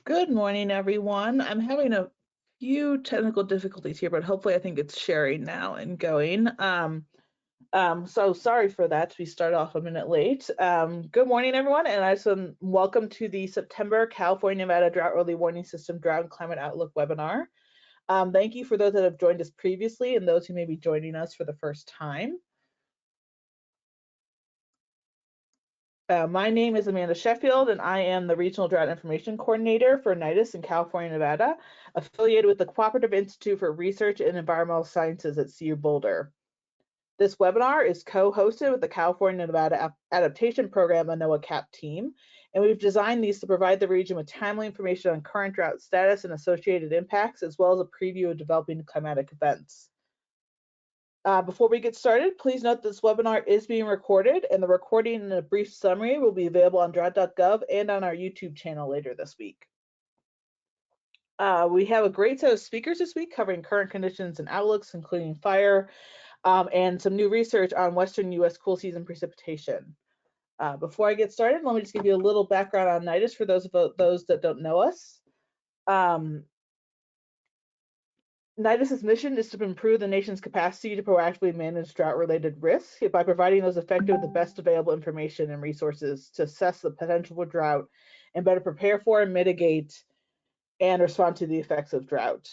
Good morning, everyone. I'm having a few technical difficulties here, but hopefully I think it's sharing now and going. So sorry for that. We started off a minute late. Good morning, everyone, and welcome to the September California Nevada Drought Early Warning System Drought Climate Outlook Webinar. Thank you for those that have joined us previously and those who may be joining us for the first time. My name is Amanda Sheffield, and I am the Regional Drought Information Coordinator for NIDIS in California, Nevada, affiliated with the Cooperative Institute for Research in Environmental Sciences at CU Boulder. This webinar is co-hosted with the California Nevada Adaptation Program and NOAA CAP team, and we've designed these to provide the region with timely information on current drought status and associated impacts, as well as a preview of developing climatic events. Before we get started, please note this webinar is being recorded, and the recording and a brief summary will be available on drought.gov and on our YouTube channel later this week. We have a great set of speakers this week covering current conditions and outlooks, including fire, and some new research on Western U.S. cool season precipitation. Before I get started, let me just give you a little background on NIDIS for those that don't know us. NIDIS's mission is to improve the nation's capacity to proactively manage drought-related risks by providing those affected with the best available information and resources to assess the potential for drought and better prepare for and mitigate and respond to the effects of drought.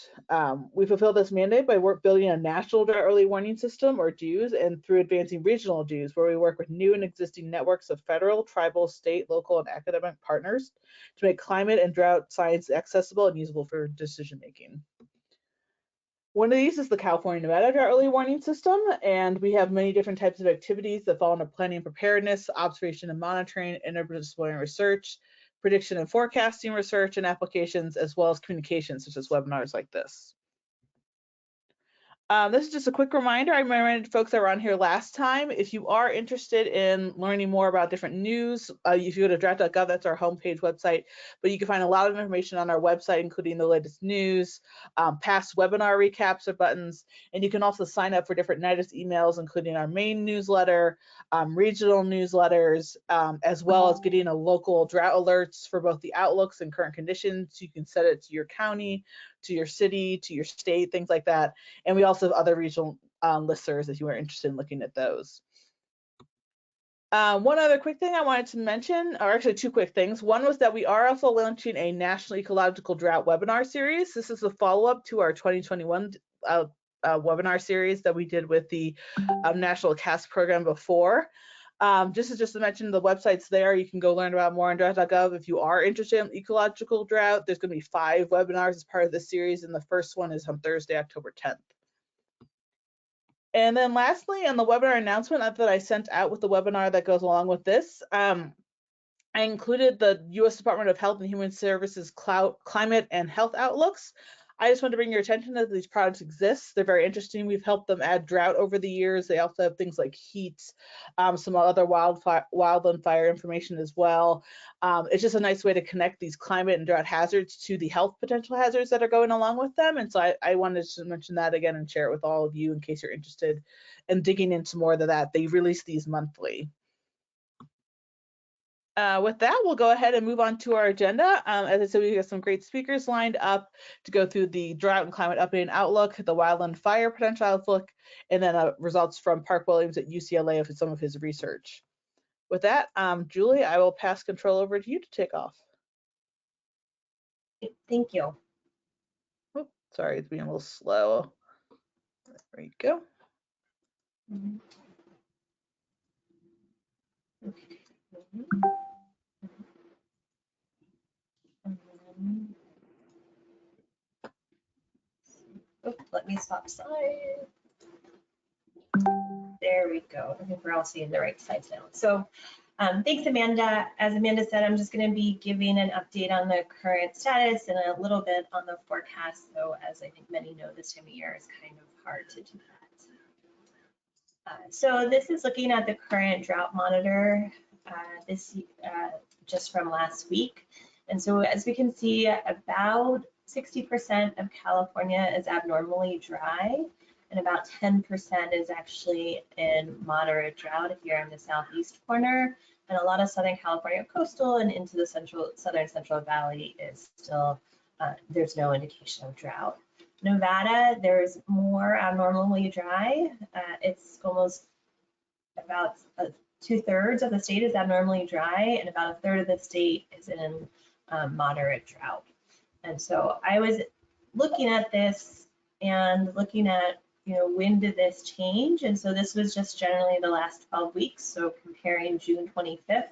We fulfill this mandate by building a national drought early warning system, or DEWS, and through advancing regional DEWS, where we work with new and existing networks of federal, tribal, state, local, and academic partners to make climate and drought science accessible and usable for decision-making. One of these is the California Nevada Drought Early Warning System, and we have many different types of activities that fall under planning and preparedness, observation and monitoring, interdisciplinary research, prediction and forecasting research, and applications, as well as communications, such as webinars like this. This is just a quick reminder. I reminded folks that were on here last time. If you are interested in learning more about different news, if you go to drought.gov, that's our homepage website, but you can find a lot of information on our website, including the latest news, past webinar recaps or buttons, and you can also sign up for different NIDIS emails, including our main newsletter, regional newsletters, as well as getting a local drought alerts for both the outlooks and current conditions. You can set it to your county, to your city, to your state, things like that. And we also have other regional listservs if you are interested in looking at those. One other quick thing I wanted to mention, or actually two quick things. One was that we are also launching a National Ecological Drought webinar series. This is a follow-up to our 2021 webinar series that we did with the National CAS program before. Just to mention, the website's there. You can go learn about more on drought.gov. If you are interested in ecological drought, there's going to be 5 webinars as part of this series, and the first one is on Thursday, October 10th. And then lastly, on the webinar announcement that I sent out with the webinar that goes along with this, I included the U.S. Department of Health and Human Services Climate and Health Outlooks. I just want to bring your attention that these products exist. They're very interesting. We've helped them add drought over the years. They also have things like heat, some other wildland fire information as well. It's just a nice way to connect these climate and drought hazards to the health potential hazards that are going along with them. And so I wanted to mention that again and share it with all of you in case you're interested in digging into more of that. They release these monthly. With that, we'll go ahead and move on to our agenda. As I said, we've got some great speakers lined up to go through the drought and climate update and outlook, the wildland fire potential outlook, and then results from Park Williams at UCLA of some of his research. With that, Julie, I will pass control over to you to take off. Thank you. Oh, sorry, it's being a little slow. There you go. Okay. Oh, let me swap sides. There we go. I think we're all seeing the right sides now. So thanks, Amanda. As Amanda said, I'm just going to be giving an update on the current status and a little bit on the forecast. So as I think many know, this time of year is kind of hard to do that. So this is looking at the current drought monitor just from last week. And so as we can see, about 60% of California is abnormally dry, and about 10% is actually in moderate drought here in the southeast corner. and a lot of Southern California coastal and into the southern Central Valley is still, there's no indication of drought. Nevada, there's more abnormally dry. It's almost about 2/3 of the state is abnormally dry, and about 1/3 of the state is in moderate drought. And so I was looking at this and looking at, when did this change? And so this was just generally the last 12 weeks. So comparing June 25th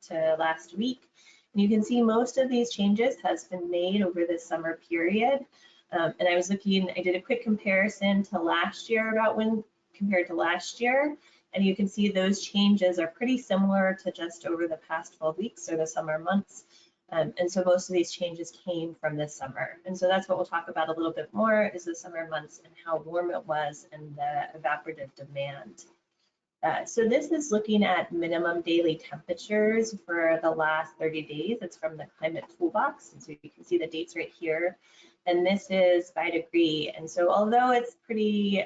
to last week. And you can see most of these changes has been made over this summer period. And I did a quick comparison to last year about when compared to last year. And you can see those changes are pretty similar to just over the past 12 weeks or the summer months. And so most of these changes came from this summer. And so that's what we'll talk about a little bit more is the summer months and how warm it was and the evaporative demand. So this is looking at minimum daily temperatures for the last 30 days. It's from the Climate Toolbox. And so you can see the dates right here. And this is by degree. And so although it's pretty,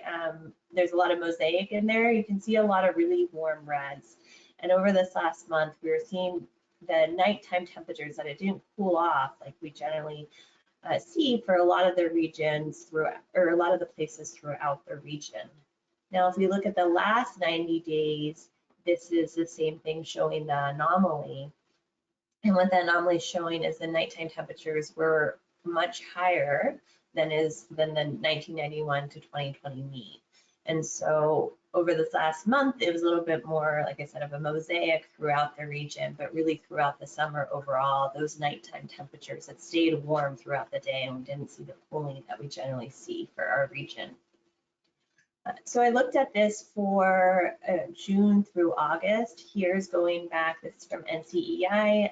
there's a lot of mosaic in there, you can see a lot of really warm reds. And over this last month, we were seeing the nighttime temperatures that it didn't cool off like we generally see for a lot of the regions throughout, or a lot of the places throughout the region. Now, if we look at the last 90 days, this is the same thing showing the anomaly. And what the anomaly is showing is the nighttime temperatures were much higher than the 1991 to 2020 mean. And so over this last month, it was a little bit more, like I said, of a mosaic throughout the region, but really throughout the summer overall, those nighttime temperatures had stayed warm throughout the day, and we didn't see the cooling that we generally see for our region. So I looked at this for June through August. Here's going back, this is from NCEI,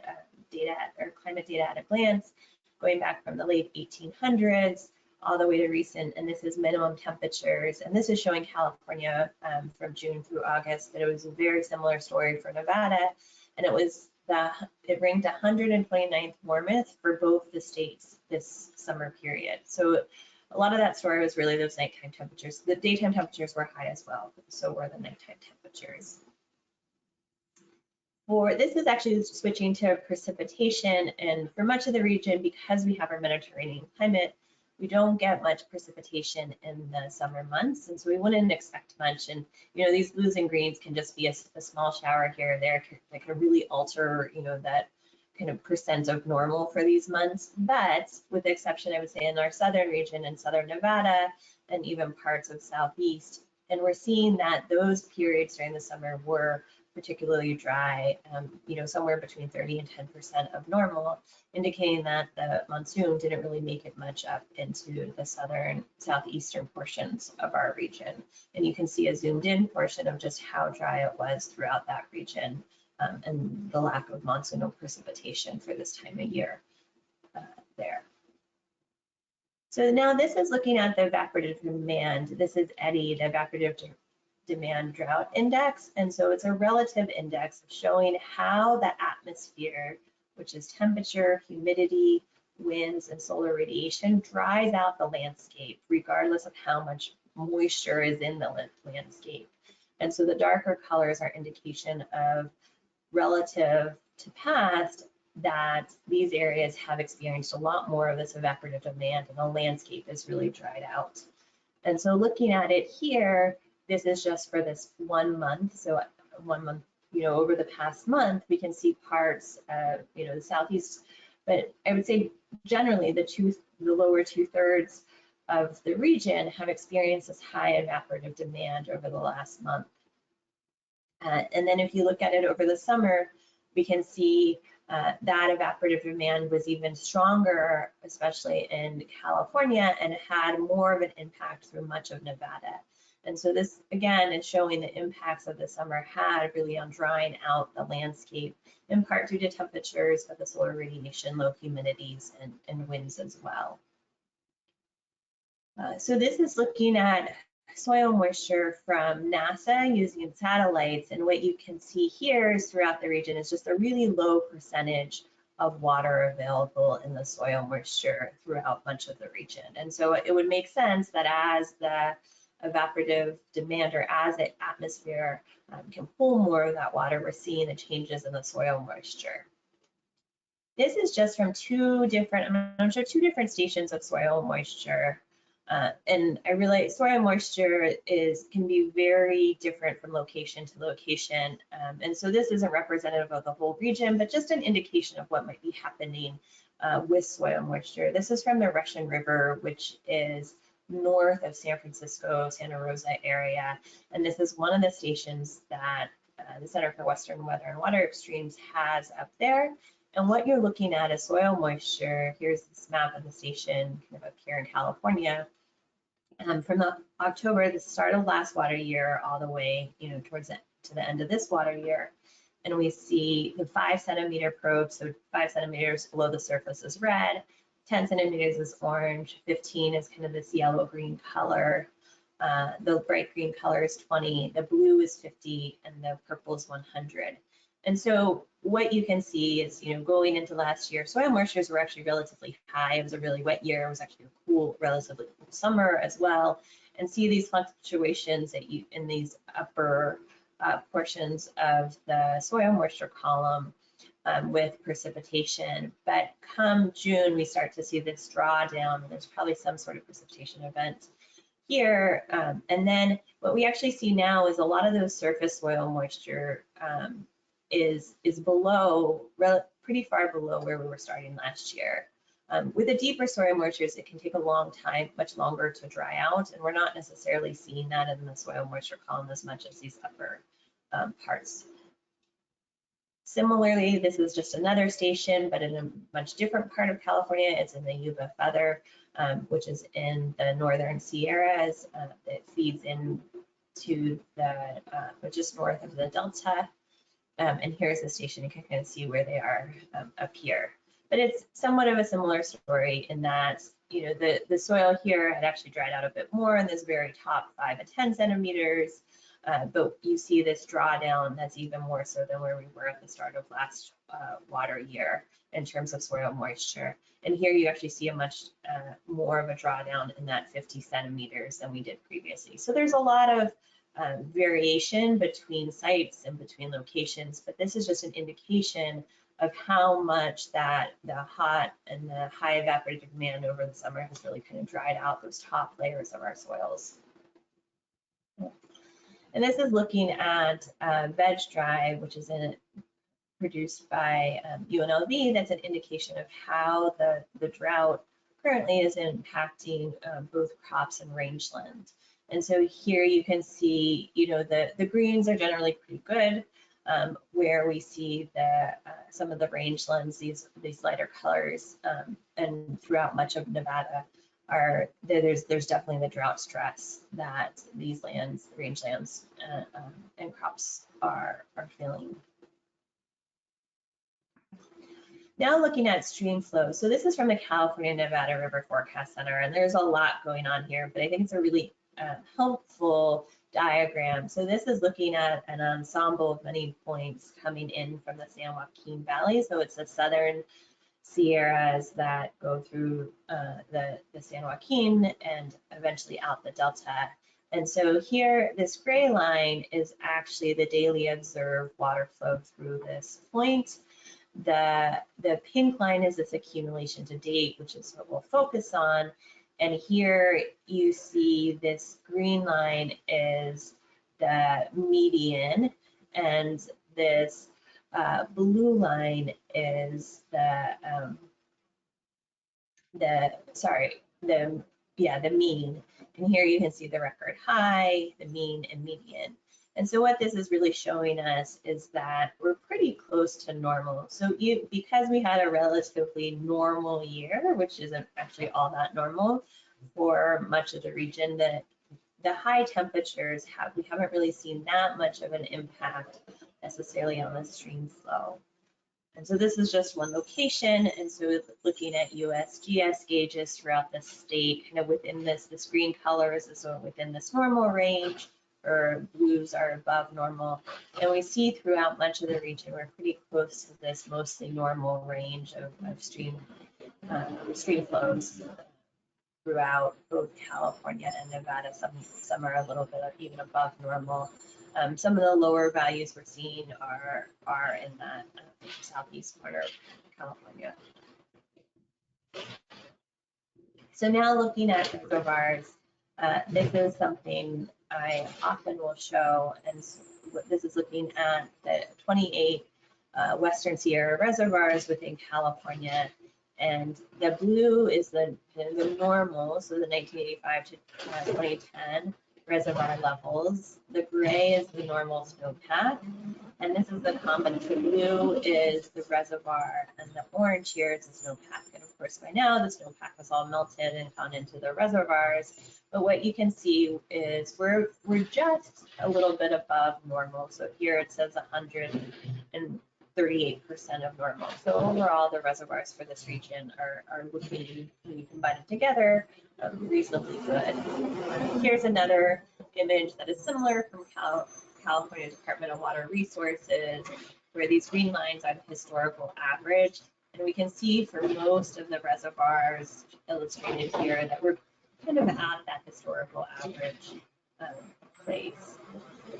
data or climate data at a glance, going back from the late 1800s all the way to recent, and this is minimum temperatures, and this is showing California from June through August, but it was a very similar story for Nevada, and it ranked 129th warmest for both the states this summer period. So a lot of that story was really those nighttime temperatures. The daytime temperatures were high as well, but so were the nighttime temperatures. This is actually switching to precipitation, and for much of the region, because we have our Mediterranean climate, we don't get much precipitation in the summer months, and so we wouldn't expect much. And these blues and greens can just be a small shower here or there that can really alter that kind of percent of normal for these months. But with the exception, I would say, in our southern region and southern Nevada and even parts of southeast, and we're seeing that those periods during the summer were particularly dry, somewhere between 30 and 10% of normal, indicating that the monsoon didn't really make it much up into the southern, southeastern portions of our region. And you can see a zoomed in portion of just how dry it was throughout that region and the lack of monsoonal precipitation for this time of year there. So now this is looking at the evaporative demand. This is EDDI, the evaporative demand drought index, and so it's a relative index showing how the atmosphere, which is temperature, humidity, winds, and solar radiation, dries out the landscape regardless of how much moisture is in the landscape. And so the darker colors are indication of relative to past that these areas have experienced a lot more of this evaporative demand, and the landscape is really dried out. And so looking at it here, this is just for this 1 month. So 1 month, over the past month, we can see parts of, the southeast, but I would say generally the lower 2/3 of the region have experienced this high evaporative demand over the last month. And then if you look at it over the summer, we can see that evaporative demand was even stronger, especially in California, and had more of an impact through much of Nevada. And so this, again, is showing the impacts of the summer had really on drying out the landscape, in part due to temperatures, but the solar radiation, low humidities, and winds as well. So this is looking at soil moisture from NASA using satellites. And what you can see here is throughout the region is just a really low percentage of water available in the soil moisture throughout much of the region. And so it would make sense that as the evaporative demand, or as the atmosphere can pull more of that water, we're seeing the changes in the soil moisture. This is just from two different stations of soil moisture. And I realize soil moisture can be very different from location to location. And so this isn't representative of the whole region, but just an indication of what might be happening with soil moisture. This is from the Russian River, which is north of San Francisco, Santa Rosa area. And this is one of the stations that the Center for Western Weather and Water Extremes has up there. And what you're looking at is soil moisture. Here's this map of the station kind of up here in California. From October, the start of last water year, all the way, towards to the end of this water year. And we see the 5 centimeter probe, so 5 centimeters below the surface is red, 10 centimeters is orange, 15 is kind of this yellow-green color. The bright green color is 20, the blue is 50, and the purple is 100. And so what you can see is, going into last year, soil moistures were actually relatively high. It was a really wet year. It was actually a relatively cool summer as well. And see these fluctuations that in these upper portions of the soil moisture column with precipitation. But come June, we start to see this drawdown. There's probably some sort of precipitation event here. And then what we actually see now is a lot of those surface soil moisture is below, pretty far below where we were starting last year. With the deeper soil moistures, it can take a long time, much longer to dry out, and we're not necessarily seeing that in the soil moisture column as much as these upper parts. Similarly, this is just another station, but in a much different part of California. It's in the Yuba Feather, which is in the northern Sierras. It feeds into the, just north of the Delta. And here's the station. You can kind of see where they are up here. But it's somewhat of a similar story in that, the soil here had actually dried out a bit more in this very top 5 and 10 centimeters. But you see this drawdown that's even more so than where we were at the start of last water year in terms of soil moisture. And here you actually see a much more of a drawdown in that 50 centimeters than we did previously. So there's a lot of variation between sites and between locations, but this is just an indication of how much that the hot and the high evaporative demand over the summer has really kind of dried out those top layers of our soils. And this is looking at veg dry, which is produced by UNLV. That's an indication of how the drought currently is impacting both crops and rangeland. And so here you can see, the greens are generally pretty good, where we see some of the rangelands, these lighter colors, and throughout much of Nevada, there's definitely the drought stress that these rangelands and crops are feeling. Now looking at stream flow. So this is from the California Nevada River Forecast Center, and there's a lot going on here, but I think it's a really helpful diagram. So this is looking at an ensemble of many points coming in from the San Joaquin Valley. So it's the southern Sierras that go through the San Joaquin and eventually out the Delta. And so here, this gray line is actually the daily observed water flow through this point. The pink line is this accumulation to date, which is what we'll focus on. And here you see this green line is the median, and this blue line is the mean. And here you can see the record high, the mean, and median. And so what this is really showing us is that we're pretty close to normal. So because we had a relatively normal year, which isn't actually all that normal for much of the region, the high temperatures we haven't really seen that much of an impact necessarily on the stream flow. And so this is just one location. And so looking at USGS gauges throughout the state, kind of within this green colors is within this normal range, or blues are above normal. And we see throughout much of the region, we're pretty close to this mostly normal range of stream flows. throughout both California and Nevada. Some are a little bit even above normal. Some of the lower values we're seeing are in that southeast corner of California. So now looking at reservoirs, this is something I often will show, and this is looking at the 28 Western Sierra reservoirs within California, and the blue is the normal, so the 1985 to 2010 reservoir levels. The gray is the normal snowpack, and this is the combination. The blue is the reservoir, and the orange here is the snowpack. And of course, by now the snowpack was all melted and gone into the reservoirs. But what you can see is we're just a little bit above normal. So here it says 138% of normal. So overall, the reservoirs for this region are looking, when you combine it together, reasonably good. Here's another image that is similar from California Department of Water Resources, where these green lines are the historical average. And we can see for most of the reservoirs illustrated here that we're kind of at that historical average place.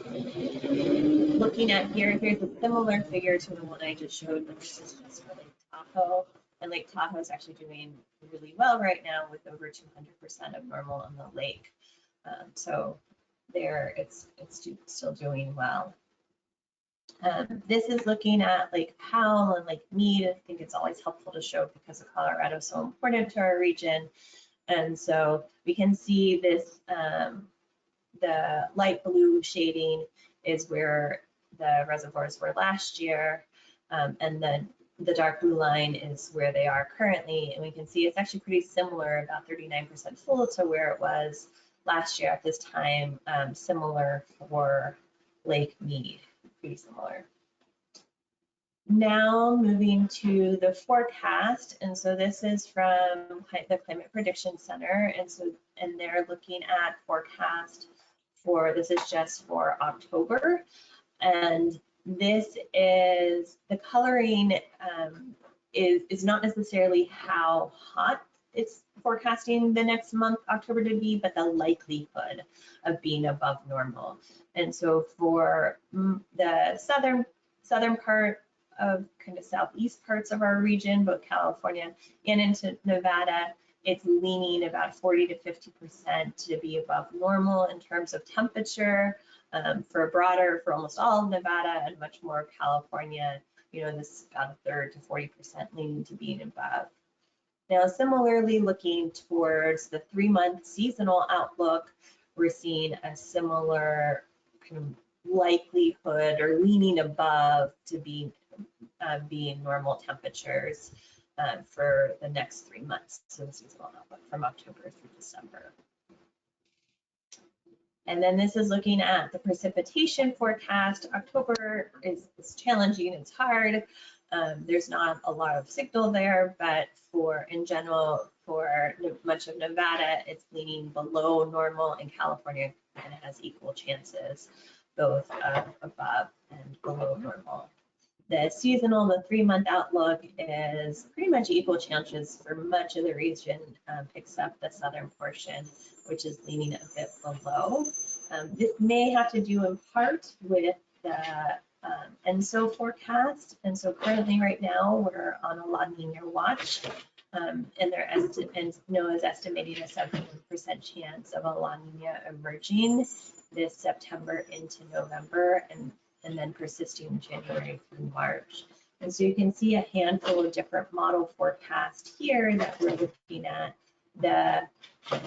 Looking at here's a similar figure to the one I just showed, but this is just for Lake Tahoe. And Lake Tahoe is actually doing really well right now with over 200% of normal on the lake. So there, it's still doing well. This is looking at Lake Powell and Lake Mead. I think it's always helpful to show because of Colorado is so important to our region. And so we can see this, the light blue shading is where the reservoirs were last year. And then the dark blue line is where they are currently. And we can see it's actually pretty similar, about 39% full to where it was last year at this time, similar for Lake Mead, pretty similar. Now moving to the forecast, and so this is from the Climate Prediction Center, and they're looking at forecast for, this is just for October, and this is the coloring is not necessarily how hot it's forecasting the next month, October, to be, but the likelihood of being above normal. And so for the southern part of kind of southeast parts of our region, both California and into Nevada, it's leaning about 40 to 50% to be above normal in terms of temperature. For almost all of Nevada and much more of California, this is about a third to 40% leaning to being above. Now, similarly, looking towards the 3-month seasonal outlook, we're seeing a similar kind of likelihood or leaning above to being normal temperatures for the next 3 months. So the seasonal outlook from October through December. And then this is looking at the precipitation forecast. October is challenging, it's hard. There's not a lot of signal there, but in general, for much of Nevada, it's leaning below normal, and California kind of has equal chances, both above and below normal. The seasonal, the 3-month outlook is pretty much equal chances for much of the region, except the southern portion, which is leaning a bit below. This may have to do in part with the ENSO forecast. And so currently right now we're on a La Niña watch, and NOAA is estimating a 71% chance of a La Niña emerging this September into November, and then persisting January through March. And so you can see a handful of different model forecasts here that we're looking at. The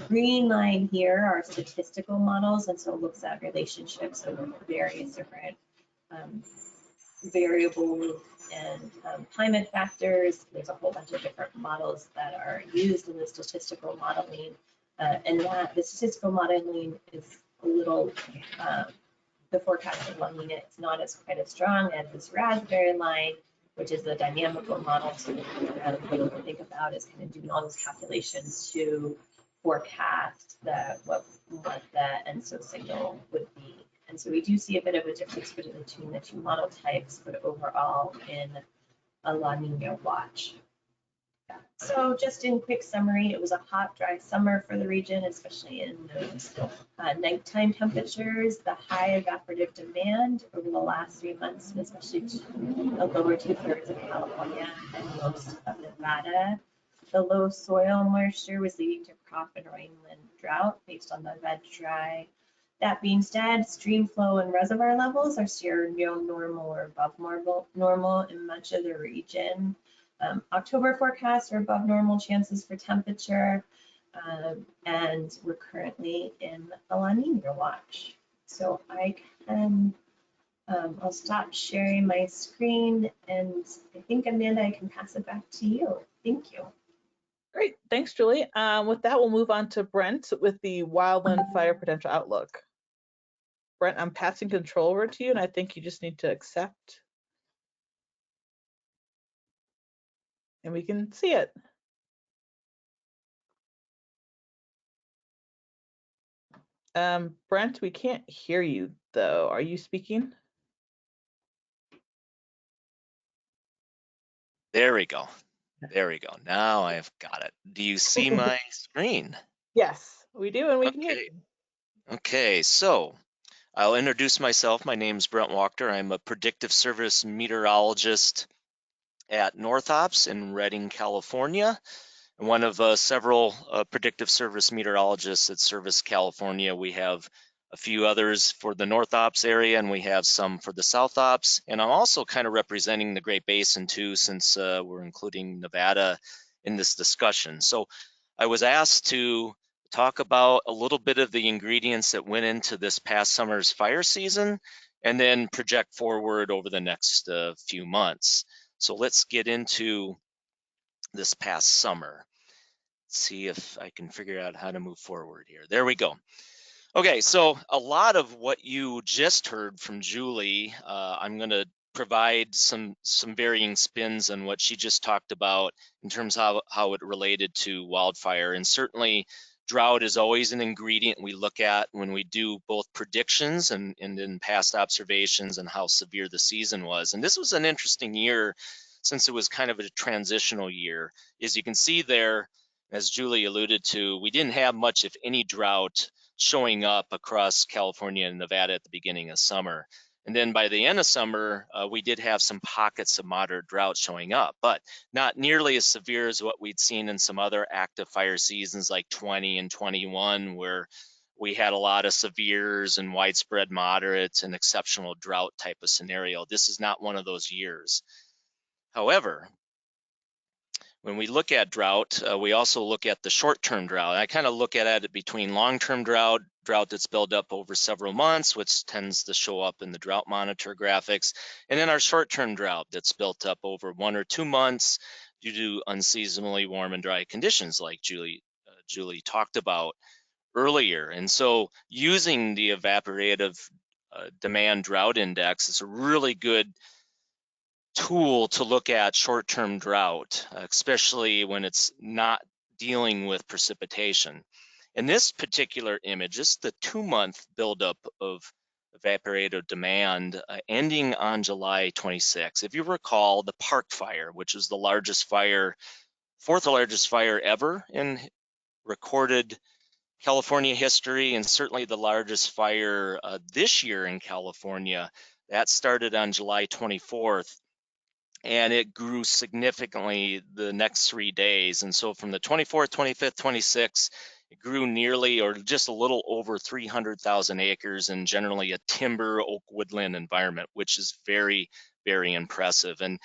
green line here are statistical models, and so it looks at relationships of various different variables and climate factors. There's a whole bunch of different models that are used in the statistical modeling, and that the statistical modeling is a little, the forecast of La Niña is not quite as strong as this raspberry line, which is the dynamical model. So what you think about is kind of doing all those calculations to forecast what the ENSO signal would be. And so we do see a bit of a difference between the two model types, but overall in a La Niña watch. So just in quick summary, it was a hot, dry summer for the region, especially in those nighttime temperatures. The high evaporative demand over the last 3 months, especially the lower 2/3 of California and most of Nevada. The low soil moisture was leading to crop and rainland drought based on the veg dry. That being said, stream flow and reservoir levels are still near normal or above normal in much of the region. October forecasts are above normal chances for temperature, and we're currently in a La Niña watch. So I'll stop sharing my screen, and I think, Amanda, I can pass it back to you. Thank you. Great, thanks, Julie. With that, we'll move on to Brent with the Wildland Fire Potential Outlook. Brent, I'm passing control over to you, and I think you just need to accept. And we can see it. Brent, we can't hear you, though. Are you speaking? There we go. There we go. Now I've got it. Do you see my screen? Yes, we do, and we can hear you. Okay, so I'll introduce myself. My name's Brent Wachter. I'm a predictive service meteorologist at NorthOps in Redding, California. And one of several predictive service meteorologists at Service California. We have a few others for the NorthOps area, and we have some for the SouthOps. And I'm also kind of representing the Great Basin too, since we're including Nevada in this discussion. So I was asked to talk about a little bit of the ingredients that went into this past summer's fire season, and then project forward over the next few months. So let's get into this past summer. See if I can figure out how to move forward here. There we go. Okay, so a lot of what you just heard from Julie, I'm going to provide some varying spins on what she just talked about in terms of how it related to wildfire. And certainly drought is always an ingredient we look at when we do both predictions and in past observations and how severe the season was. And this was an interesting year since it was kind of a transitional year. As you can see there, as Julie alluded to, we didn't have much, if any, drought showing up across California and Nevada at the beginning of summer. And then by the end of summer, we did have some pockets of moderate drought showing up, but not nearly as severe as what we'd seen in some other active fire seasons like 20 and 21, where we had a lot of severes and widespread moderates and exceptional drought type of scenario. This is not one of those years. However, when we look at drought, we also look at the short-term drought. I kind of look at it between long-term drought that's built up over several months, which tends to show up in the drought monitor graphics, and then our short-term drought that's built up over 1 or 2 months due to unseasonably warm and dry conditions like Julie talked about earlier. And so using the evaporative demand drought index is a really good tool to look at short-term drought, especially when it's not dealing with precipitation. In this particular image, this is the 2-month buildup of evaporative demand ending on July 26. If you recall, the Park Fire, which is the largest fire, 4th largest fire ever in recorded California history, and certainly the largest fire this year in California, that started on July 24th. And it grew significantly the next 3 days. And so from the 24th, 25th, 26th, it grew nearly or just a little over 300,000 acres in generally a timber oak woodland environment, which is very, very impressive. And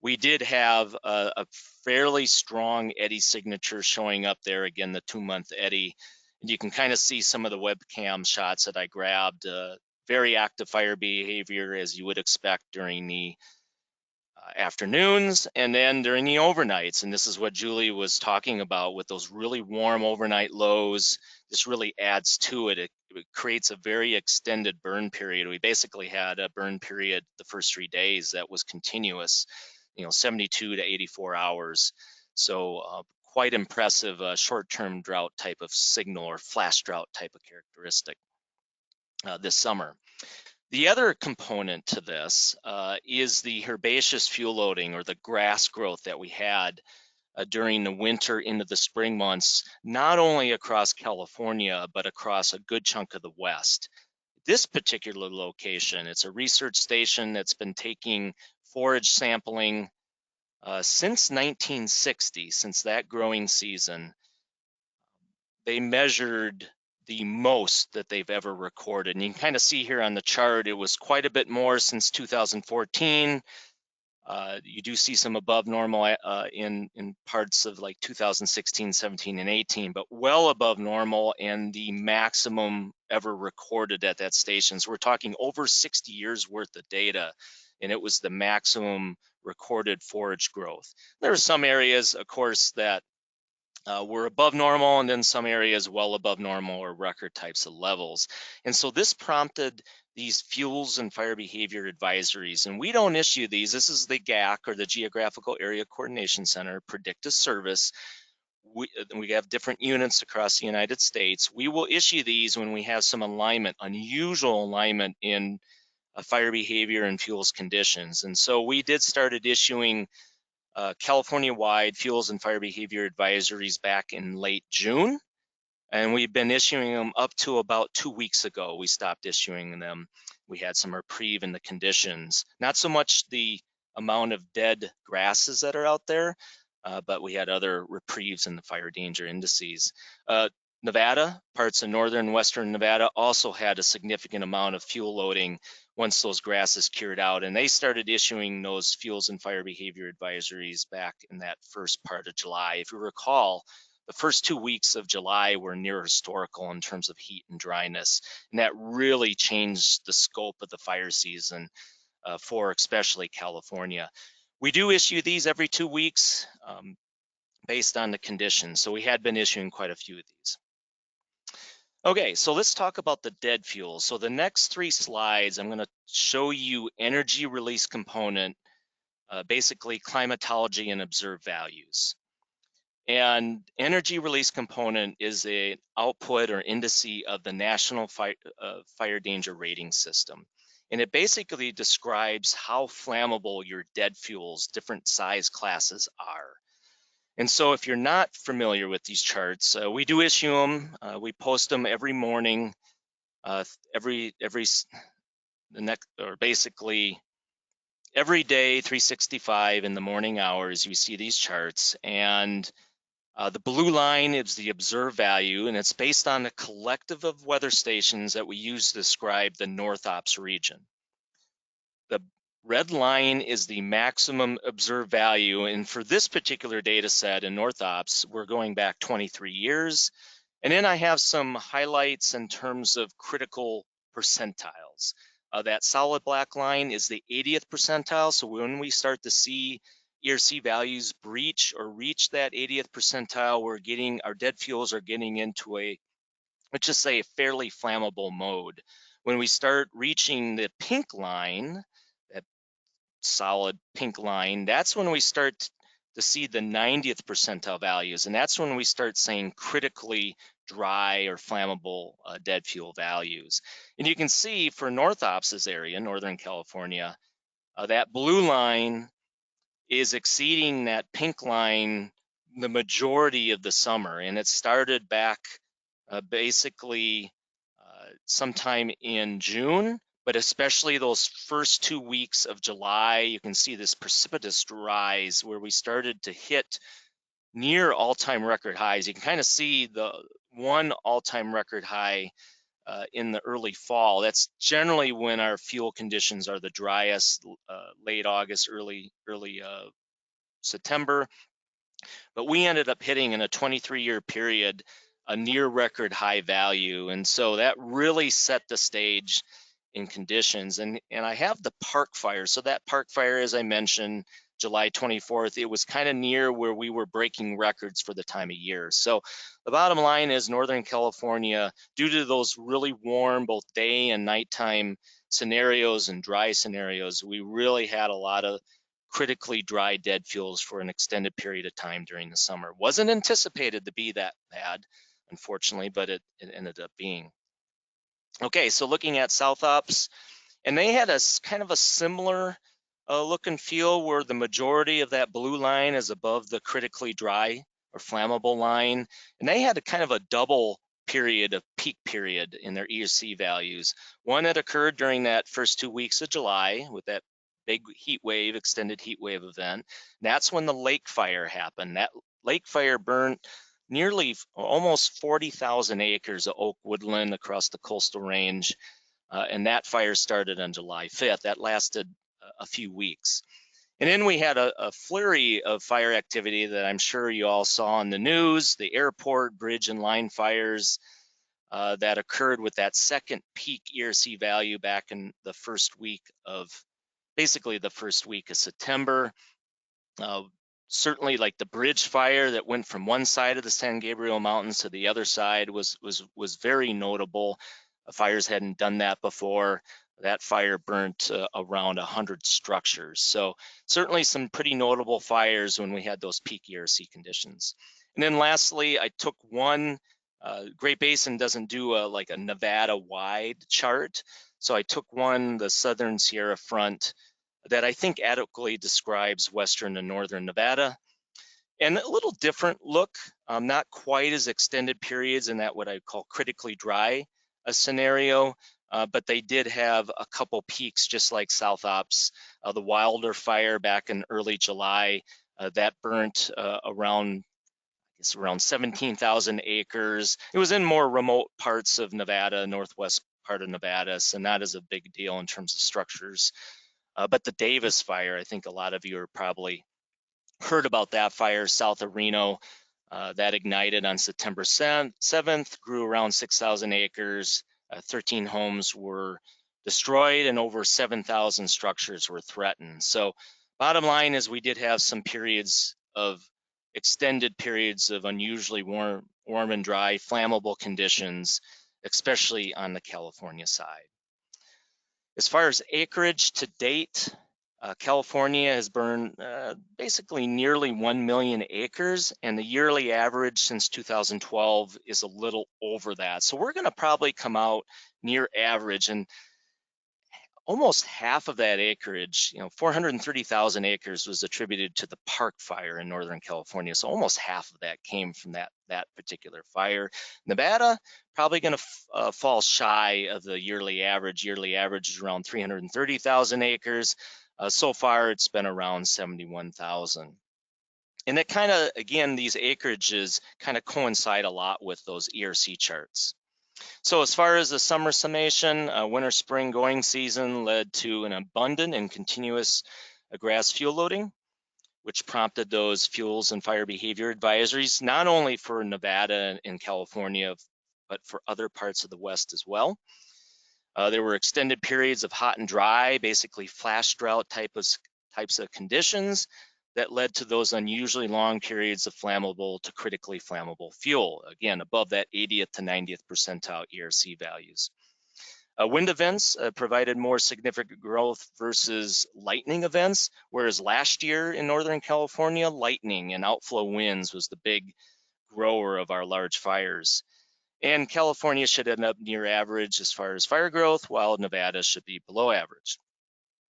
we did have a fairly strong eddy signature showing up there. Again, the 2-month eddy. And you can kind of see some of the webcam shots that I grabbed. Very active fire behavior, as you would expect during the afternoons and then during the overnights. And this is what Julie was talking about with those really warm overnight lows. This really adds to it. It creates a very extended burn period. We basically had a burn period the first 3 days that was continuous, 72 to 84 hours. So quite impressive short-term drought type of signal or flash drought type of characteristic this summer. The other component to this is the herbaceous fuel loading or the grass growth that we had during the winter into the spring months, not only across California, but across a good chunk of the West. This particular location, it's a research station that's been taking forage sampling since 1960, since that growing season. They measured the most that they've ever recorded. And you can kind of see here on the chart, it was quite a bit more since 2014. You do see some above normal in parts of like 2016, 17, and 18, but well above normal and the maximum ever recorded at that station. So we're talking over 60 years worth of data, and it was the maximum recorded forage growth. There are some areas, of course, that were above normal, and then some areas well above normal or record types of levels. And so this prompted these fuels and fire behavior advisories, and we don't issue these. This is the GAC, or the Geographical Area Coordination Center Predictive Service. We have different units across the United States. We will issue these when we have some alignment, unusual alignment in fire behavior and fuels conditions. And so we did started issuing California-wide fuels and fire behavior advisories back in late June, and we've been issuing them up to about 2 weeks ago. We stopped issuing them. We had some reprieve in the conditions, not so much the amount of dead grasses that are out there, but we had other reprieves in the fire danger indices. Nevada, parts of northern and western Nevada also had a significant amount of fuel loading once those grasses cured out, and they started issuing those fuels and fire behavior advisories back in that first part of July. If you recall, the first 2 weeks of July were near historical in terms of heat and dryness, and that really changed the scope of the fire season for especially California. We do issue these every 2 weeks based on the conditions, so we had been issuing quite a few of these. Okay, so let's talk about the dead fuels. So the next 3 slides, I'm going to show you energy release component, basically climatology and observed values. And energy release component is an output or indice of the National Fire Danger Rating System. And it basically describes how flammable your dead fuels, different size classes, are. And so if you're not familiar with these charts, we do issue them. We post them every morning, basically every day, 365 in the morning hours, you see these charts. And the blue line is the observed value, and it's based on a collective of weather stations that we use to describe the North Ops region. The red line is the maximum observed value, and for this particular data set in North Ops, we're going back 23 years. And then I have some highlights in terms of critical percentiles. That solid black line is the 80th percentile, so when we start to see ERC values breach or reach that 80th percentile, our dead fuels are getting into let's just say, a fairly flammable mode. When we start reaching the pink line, that solid pink line, that's when we start to see the 90th percentile values, and that's when we start saying critically dry or flammable dead fuel values. And you can see for North Ops' area, Northern California, that blue line is exceeding that pink line the majority of the summer, and it started back basically sometime in June, but especially those first 2 weeks of July. You can see this precipitous rise where we started to hit near all-time record highs. You can kind of see the one all-time record high in the early fall. That's generally when our fuel conditions are the driest, late August, early September. But we ended up hitting in a 23-year period a near record high value. And so that really set the stage in conditions. And I have the park fire. So that park fire, as I mentioned, July 24th, it was kind of near where we were breaking records for the time of year. So the bottom line is Northern California, due to those really warm, both day and nighttime scenarios and dry scenarios, we really had a lot of critically dry dead fuels for an extended period of time during the summer. Wasn't anticipated to be that bad, unfortunately, but it ended up being. Okay, so looking at South Ops, and they had a kind of a similar look and feel, where the majority of that blue line is above the critically dry or flammable line. And they had a kind of a double period of peak period in their ERC values. One that occurred during that first 2 weeks of July with that big heat wave, extended heat wave event. That's when the lake fire happened. That lake fire burned nearly almost 40,000 acres of oak woodland across the coastal range. And that fire started on July 5th. That lasted a few weeks. And then we had a flurry of fire activity that I'm sure you all saw on the news, the airport, bridge, and line fires that occurred with that second peak ERC value back in the first week of, basically the first week of September. Certainly like the bridge fire that went from one side of the San Gabriel Mountains to the other side was very notable. Fires hadn't done that before. That fire burnt around 100 structures. So certainly some pretty notable fires when we had those peak ERC conditions. And then lastly, I took one, Great Basin doesn't do like a Nevada-wide chart. So I took one, the Southern Sierra Front, that I think adequately describes Western and Northern Nevada. And a little different look, not quite as extended periods in that what I call critically dry scenario, but they did have a couple peaks just like South Ops. The Wilder fire back in early July, that burnt around 17,000 acres. It was in more remote parts of Nevada, northwest part of Nevada, so not as a big deal in terms of structures. But the DEWS fire, I think a lot of you are probably heard about that fire south of Reno. That ignited on September 7th, grew around 6,000 acres, 13 homes were destroyed, and over 7,000 structures were threatened. So bottom line is we did have some periods of extended periods of unusually warm and dry, flammable conditions, especially on the California side. As far as acreage to date, California has burned basically nearly 1 million acres, and the yearly average since 2012 is a little over that. So we're gonna probably come out near average, and almost half of that acreage, 430,000 acres was attributed to the Park Fire in Northern California. So almost half of that came from that particular fire. Nevada, probably going to fall shy of the yearly average. Yearly average is around 330,000 acres. So far, it's been around 71,000. And it kind of, again, these acreages kind of coincide a lot with those ERC charts. So as far as the summer summation, winter-spring growing season led to an abundant and continuous grass fuel loading, which prompted those fuels and fire behavior advisories, not only for Nevada and California, but for other parts of the West as well. There were extended periods of hot and dry, basically flash drought types of conditions that led to those unusually long periods of flammable to critically flammable fuel, again, above that 80th to 90th percentile ERC values. Wind events provided more significant growth versus lightning events, whereas last year in Northern California, lightning and outflow winds was the big grower of our large fires. And California should end up near average as far as fire growth, while Nevada should be below average.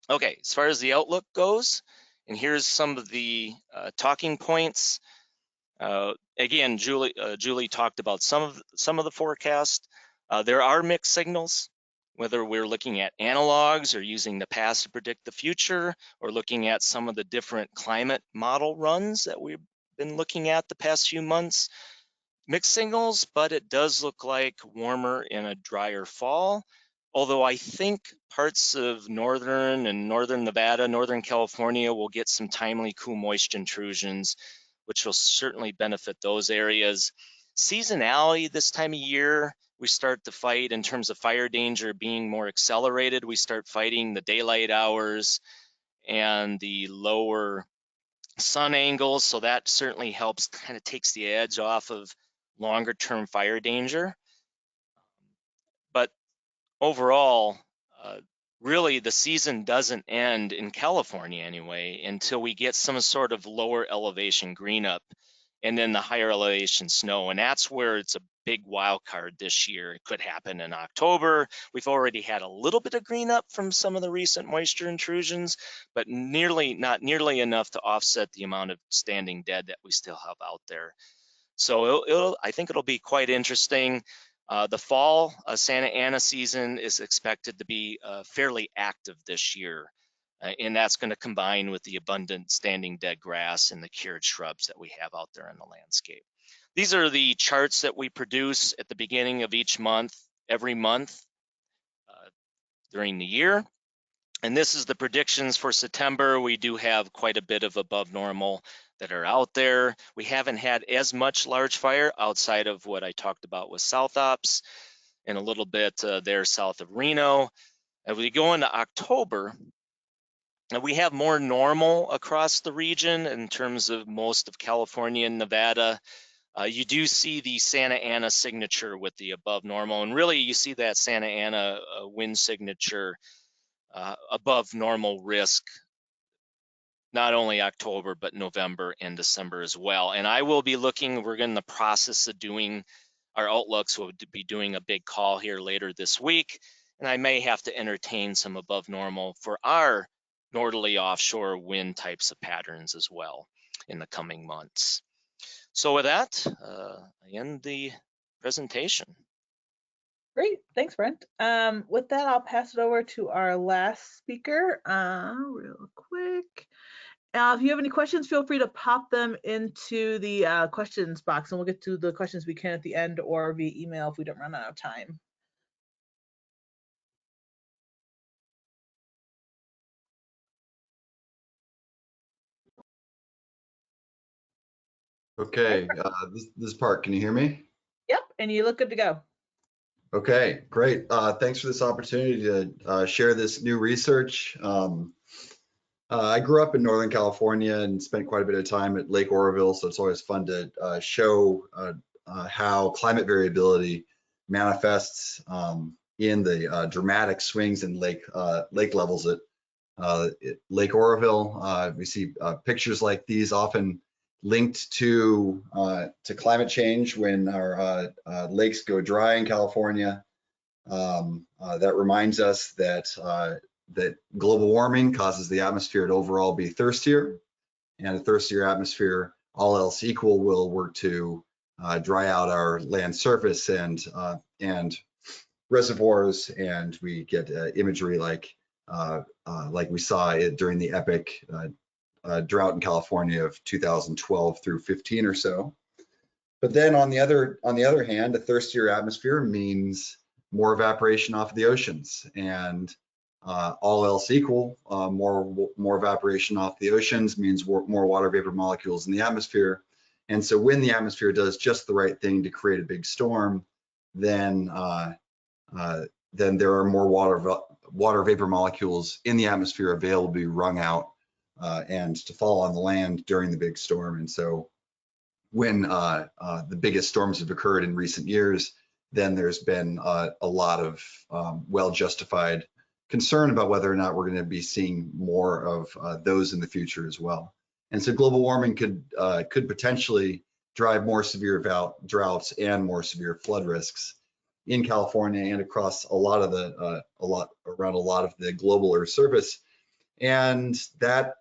Okay, as far as the outlook goes, and here's some of the talking points. Again, Julie talked about some of the forecast. There are mixed signals, whether we're looking at analogs or using the past to predict the future, or looking at some of the different climate model runs that we've been looking at the past few months. Mixed signals, but it does look like warmer in a drier fall. Although I think parts of northern Nevada, Northern California will get some timely cool moisture intrusions, which will certainly benefit those areas. Seasonality this time of year, we start to fight in terms of fire danger being more accelerated. We start fighting the daylight hours and the lower sun angles, so that certainly helps, kind of takes the edge off of longer term fire danger. But overall, really the season doesn't end in California anyway until we get some sort of lower elevation green up and then the higher elevation snow. And that's where it's a big wild card this year. It could happen in October. We've already had a little bit of green up from some of the recent moisture intrusions, but not nearly enough to offset the amount of standing dead that we still have out there. So I think it'll be quite interesting. The fall Santa Ana season is expected to be fairly active this year. And that's going to combine with the abundant standing dead grass and the cured shrubs that we have out there in the landscape. These are the charts that we produce at the beginning of each month, every month during the year. And this is the predictions for September. We do have quite a bit of above normal that are out there. We haven't had as much large fire outside of what I talked about with South Ops and a little bit there south of Reno. As we go into October, we have more normal across the region in terms of most of California and Nevada. You do see the Santa Ana signature with the above normal, and really you see that Santa Ana wind signature above normal risk, not only October, but November and December as well. And I will be looking, we're in the process of doing our outlooks. We'll be doing a big call here later this week, and I may have to entertain some above normal for our northerly offshore wind types of patterns as well in the coming months. So with that, I end the presentation. Great, thanks, Brent. With that, I'll pass it over to our last speaker real quick. If you have any questions, feel free to pop them into the questions box, and we'll get to the questions we can at the end or via email if we don't run out of time. Okay, this part, can you hear me? Yep, and you look good to go. Okay, great. Thanks for this opportunity to share this new research. I grew up in Northern California and spent quite a bit of time at Lake Oroville, so it's always fun to show how climate variability manifests in the dramatic swings in lake levels at Lake Oroville. We see pictures like these often linked to climate change when our lakes go dry in California. That reminds us that that global warming causes the atmosphere to overall be thirstier, and a thirstier atmosphere, all else equal, will work to dry out our land surface and reservoirs, and we get imagery like we saw it during the epic drought in California of 2012 through 15 or so. But then on the other hand, a thirstier atmosphere means more evaporation off of the oceans, and all else equal, more evaporation off the oceans means more water vapor molecules in the atmosphere. And so when the atmosphere does just the right thing to create a big storm, then there are more water vapor molecules in the atmosphere available to be wrung out and to fall on the land during the big storm. And so when the biggest storms have occurred in recent years, then there's been a lot of well-justified concern about whether or not we're going to be seeing more of those in the future as well. And so global warming could potentially drive more severe droughts and more severe flood risks in California and across around a lot of the global Earth surface. And that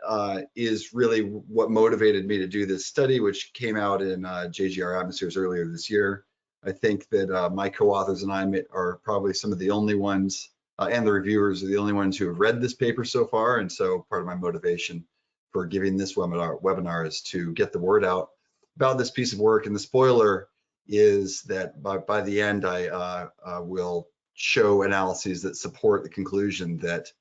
is really what motivated me to do this study, which came out in JGR Atmospheres earlier this year. I think that my co-authors and I are probably some of the only ones, and the reviewers are the only ones who have read this paper so far. And so part of my motivation for giving this webinar is to get the word out about this piece of work. And the spoiler is that by the end, I will show analyses that support the conclusion that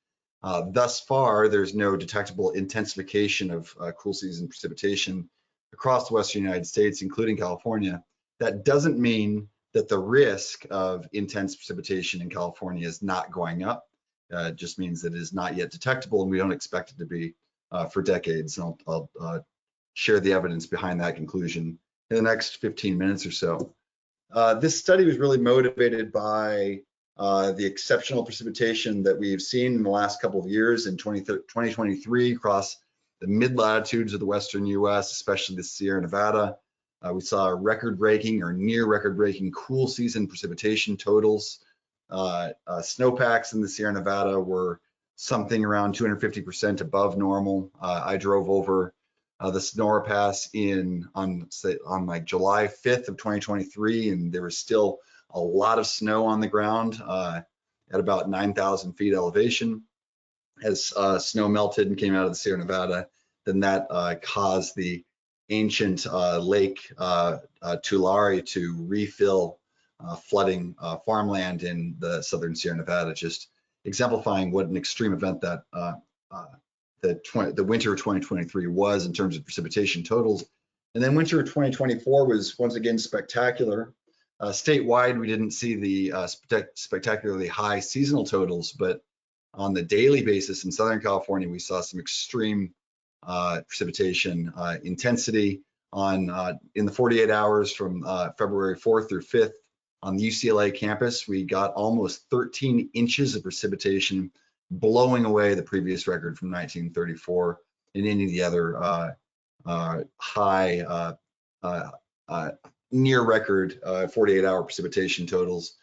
thus far, there's no detectable intensification of cool season precipitation across the western United States, including California. That doesn't mean that the risk of intense precipitation in California is not going up. It just means that it is not yet detectable, and we don't expect it to be for decades. And I'll share the evidence behind that conclusion in the next 15 minutes or so. This study was really motivated by the exceptional precipitation that we've seen in the last couple of years in 2023 across the mid-latitudes of the western US, especially the Sierra Nevada We saw record-breaking or near record-breaking cool season precipitation totals. Snowpacks in the Sierra Nevada were something around 250% above normal. I drove over the Sonora Pass on like July 5th of 2023, and there was still a lot of snow on the ground at about 9,000 feet elevation. As snow melted and came out of the Sierra Nevada, then that caused the ancient lake Tulare to refill, flooding farmland in the southern Sierra Nevada, just exemplifying what an extreme event that the winter of 2023 was in terms of precipitation totals. And then winter of 2024 was once again spectacular. Statewide, we didn't see the spectacularly high seasonal totals, but on the daily basis in Southern California, we saw some extreme precipitation intensity in the 48 hours from February 4th through 5th on the UCLA campus. We got almost 13 inches of precipitation, blowing away the previous record from 1934 and any of the other high near record 48-hour precipitation totals.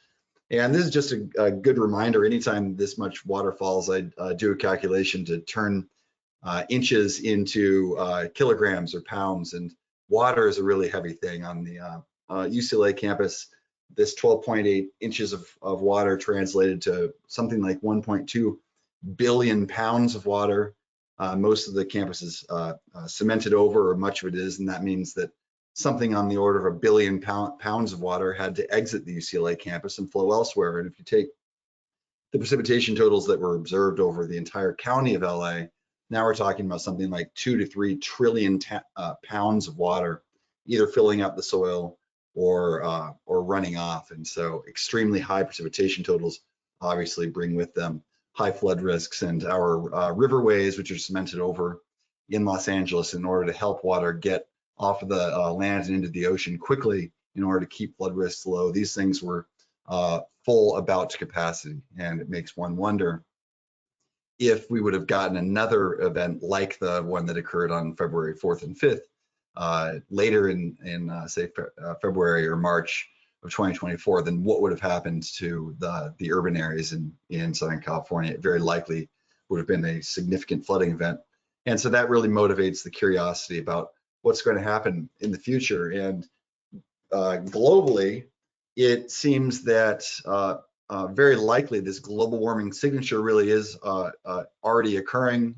And this is just a good reminder, anytime this much water falls, I do a calculation to turn inches into kilograms or pounds, and water is a really heavy thing. On the UCLA campus, this 12.8 inches of water translated to something like 1.2 billion pounds of water. Most of the campus is cemented over, or much of it is, and that means that something on the order of 1 billion pounds of water had to exit the UCLA campus and flow elsewhere. And if you take the precipitation totals that were observed over the entire county of LA, now we're talking about something like 2 to 3 trillion pounds of water, either filling up the soil or running off. And so extremely high precipitation totals obviously bring with them high flood risks, and our riverways, which are cemented over in Los Angeles in order to help water get off of the land and into the ocean quickly in order to keep flood risks low. These things were full about to capacity, and it makes one wonder if we would have gotten another event like the one that occurred on February 4th and 5th later in say February or March of 2024, then what would have happened to the urban areas in Southern California? It very likely would have been a significant flooding event. And so that really motivates the curiosity about what's going to happen in the future. And globally, it seems that very likely this global warming signature really is already occurring.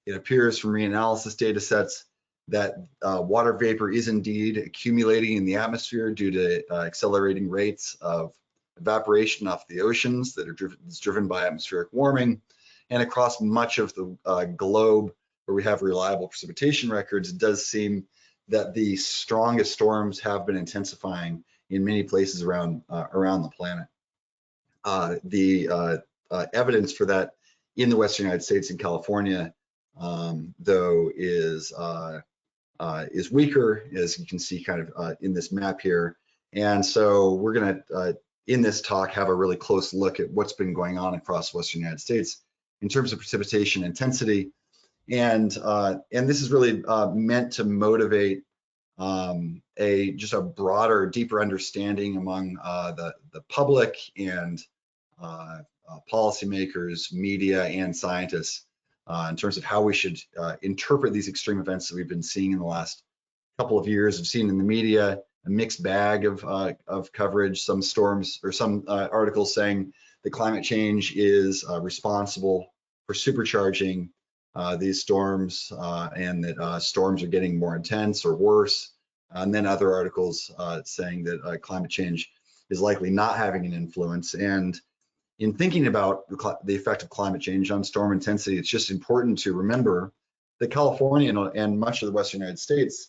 It appears from reanalysis data sets that water vapor is indeed accumulating in the atmosphere due to accelerating rates of evaporation off the oceans that are driven by atmospheric warming. And across much of the globe where we have reliable precipitation records, it does seem that the strongest storms have been intensifying in many places around the planet. The evidence for that in the Western United States and California, though, is weaker, as you can see kind of in this map here. And so we're going to, in this talk, have a really close look at what's been going on across the Western United States in terms of precipitation intensity. And this is really meant to motivate just a broader, deeper understanding among the public and policymakers, media, and scientists in terms of how we should interpret these extreme events that we've been seeing in the last couple of years. I've seen in the media a mixed bag of coverage. Some storms or some articles saying that climate change is responsible for supercharging these storms and that storms are getting more intense or worse. And then other articles saying that climate change is likely not having an influence. And in thinking about the effect of climate change on storm intensity, it's just important to remember that California and much of the Western United States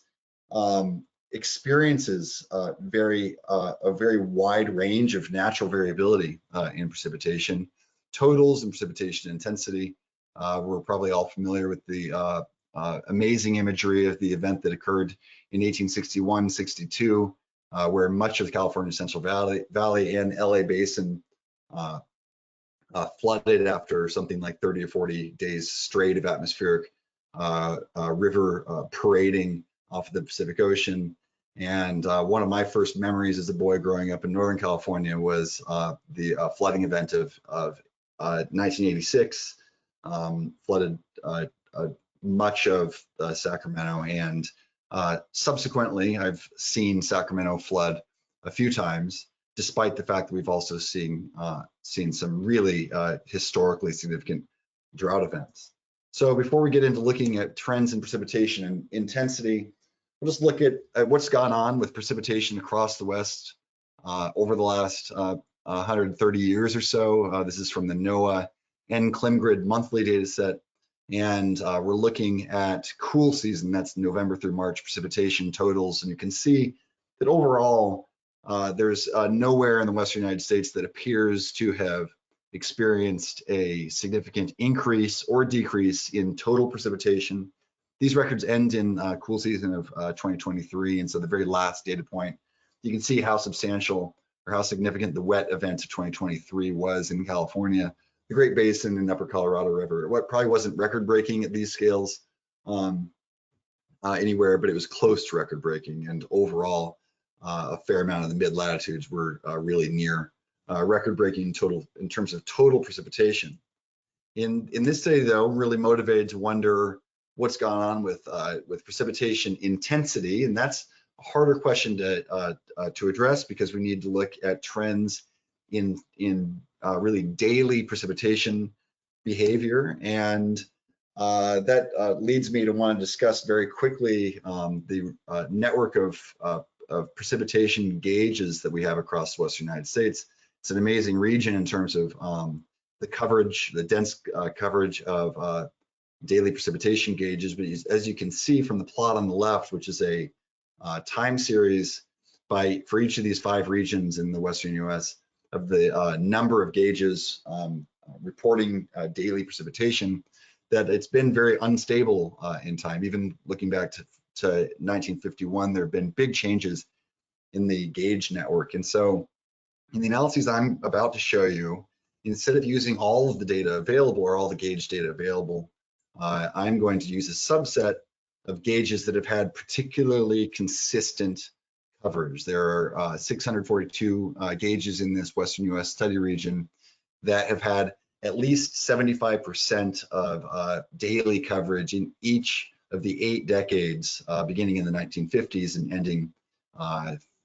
experiences a very wide range of natural variability in precipitation totals and precipitation intensity. We're probably all familiar with the amazing imagery of the event that occurred in 1861-62, where much of the California Central Valley and LA Basin flooded after something like 30 or 40 days straight of atmospheric river parading off of the Pacific Ocean. And one of my first memories as a boy growing up in Northern California was the flooding event of 1986, flooded much of Sacramento, and subsequently I've seen Sacramento flood a few times, despite the fact that we've also seen some really historically significant drought events. So before we get into looking at trends in precipitation and intensity, we'll just look at what's gone on with precipitation across the West over the last 130 years or so. This is from the NOAA NClimGrid monthly data set. And we're looking at cool season, that's November through March precipitation totals. And you can see that overall, there's nowhere in the Western United States that appears to have experienced a significant increase or decrease in total precipitation. These records end in cool season of 2023. And so the very last data point, you can see how substantial or how significant the wet event of 2023 was in California, the Great Basin and Upper Colorado River. What probably wasn't record breaking at these scales anywhere, but it was close to record breaking. And overall, a fair amount of the mid latitudes were really near record breaking total in terms of total precipitation. In this study, though, I'm really motivated to wonder what's gone on with precipitation intensity, and that's a harder question to address because we need to look at trends in really daily precipitation behavior, and that leads me to want to discuss very quickly the network of precipitation gauges that we have across the Western United States. It's an amazing region in terms of the coverage, the dense coverage of daily precipitation gauges. But as you can see from the plot on the left, which is a time series for each of these 5 regions in the Western US, of the number of gauges reporting daily precipitation, that it's been very unstable in time. Even looking back to 1951, there have been big changes in the gauge network. And so in the analyses I'm about to show you, instead of using all of the data available or all the gauge data available, I'm going to use a subset of gauges that have had particularly consistent coverage. There are 642 gauges in this Western US study region that have had at least 75% of daily coverage in each of the 8 decades, beginning in the 1950s and ending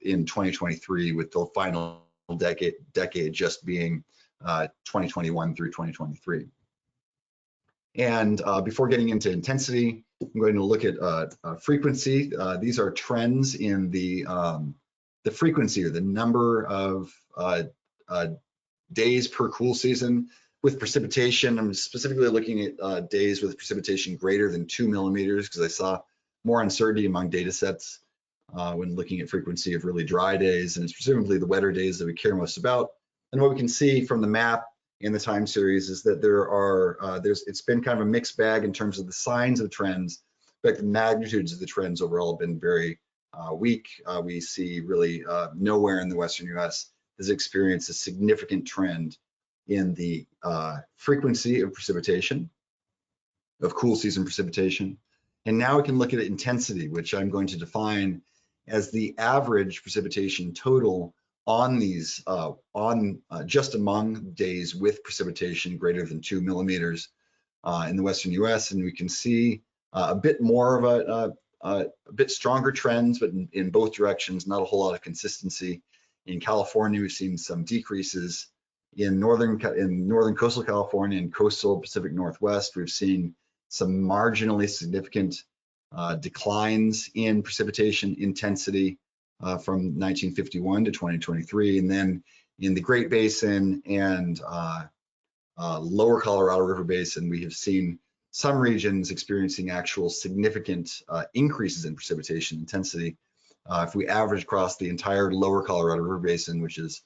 in 2023, with the final decade just being 2021 through 2023. And before getting into intensity, I'm going to look at frequency. These are trends in the frequency, or the number of days per cool season with precipitation. I'm specifically looking at days with precipitation greater than 2 millimeters because I saw more uncertainty among data sets when looking at frequency of really dry days, and it's presumably the wetter days that we care most about. And what we can see from the map in the time series is that it's been kind of a mixed bag in terms of the signs of trends, but the magnitudes of the trends overall have been very weak. We see really nowhere in the Western US has experienced a significant trend in the frequency of precipitation, of cool season precipitation. And now we can look at intensity, which I'm going to define as the average precipitation total on these, just among days with precipitation greater than 2 millimeters in the Western US. And we can see a bit more of a bit stronger trends, but in both directions, not a whole lot of consistency. In California, we've seen some decreases. In northern coastal California and coastal Pacific Northwest, we've seen some marginally significant declines in precipitation intensity from 1951 to 2023. And then in the Great Basin and lower Colorado River Basin, we have seen some regions experiencing actual significant increases in precipitation intensity. If we average across the entire lower Colorado River Basin, which is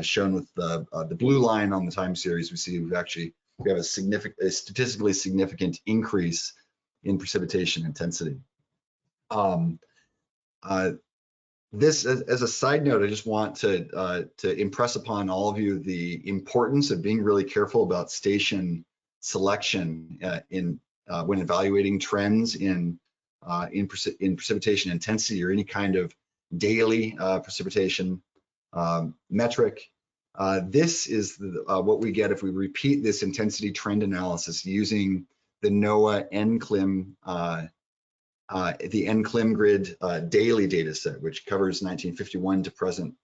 shown with the blue line on the time series, we see we have a statistically significant increase in precipitation intensity. This, as a side note, I just want to impress upon all of you the importance of being really careful about station selection when evaluating trends in precipitation intensity or any kind of daily precipitation metric. This is what we get if we repeat this intensity trend analysis using the NOAA NCLIM, the NCLIM daily data set, which covers 1951 to present.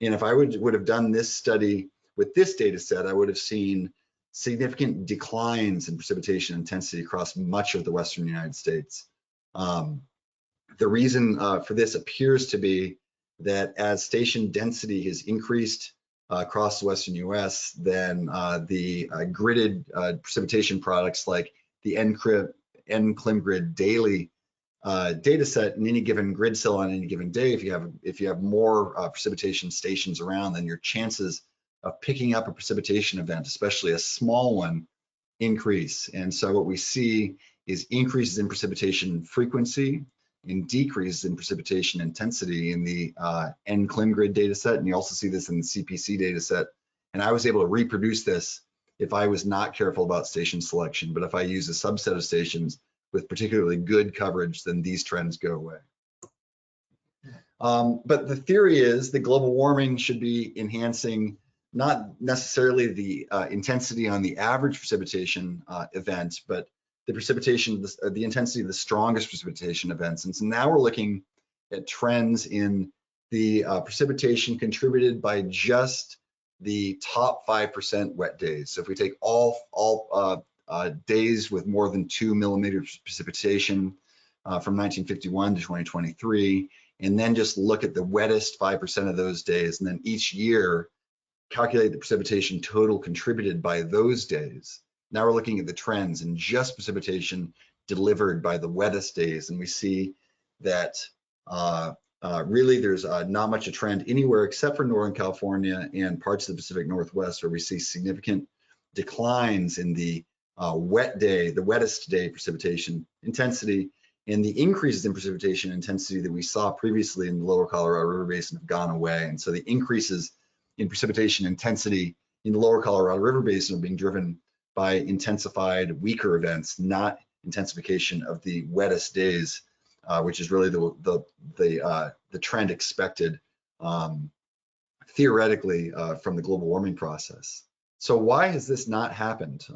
And if I would have done this study with this data set, I would have seen significant declines in precipitation intensity across much of the Western United States. The reason for this appears to be that as station density has increased across the Western US, then the gridded precipitation products like the NCLIM grid daily data set in any given grid cell on any given day, if you have more precipitation stations around, then your chances of picking up a precipitation event, especially a small one, increase. And so what we see is increases in precipitation frequency and decreases in precipitation intensity in the NCLIM grid data set. And you also see this in the CPC data set. And I was able to reproduce this if I was not careful about station selection. But if I use a subset of stations with particularly good coverage, then these trends go away. But the theory is that global warming should be enhancing not necessarily the intensity on the average precipitation event, but the precipitation, the intensity of the strongest precipitation events. And so now we're looking at trends in the precipitation contributed by just the top 5% wet days. So if we take all days with more than 2 millimeters precipitation from 1951 to 2023, and then just look at the wettest 5% of those days, and then each year calculate the precipitation total contributed by those days. Now we're looking at the trends in just precipitation delivered by the wettest days, and we see that really there's not much a trend anywhere except for Northern California and parts of the Pacific Northwest, where we see significant declines in the wettest day precipitation intensity, and the increases in precipitation intensity that we saw previously in the lower Colorado River Basin have gone away. And so the increases in precipitation intensity in the lower Colorado River Basin are being driven by intensified weaker events, not intensification of the wettest days, which is really the trend expected theoretically from the global warming process. So why has this not happened?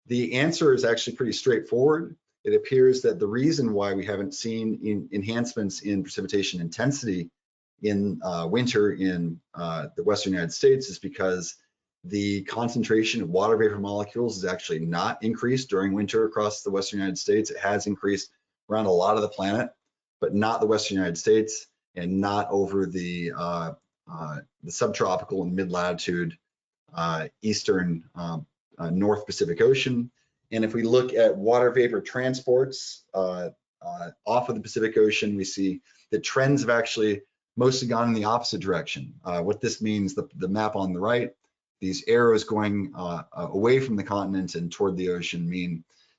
The answer is actually pretty straightforward. It appears that the reason why we haven't seen enhancements in precipitation intensity in winter in the Western United States is because the concentration of water vapor molecules has actually not increased during winter across the Western United States. It has increased around a lot of the planet, but not the Western United States and not over the subtropical and mid-latitude eastern North Pacific Ocean. And if we look at water vapor transports off of the Pacific Ocean, we see that trends have actually mostly gone in the opposite direction. What this means, the map on the right, these arrows going away from the continent and toward the ocean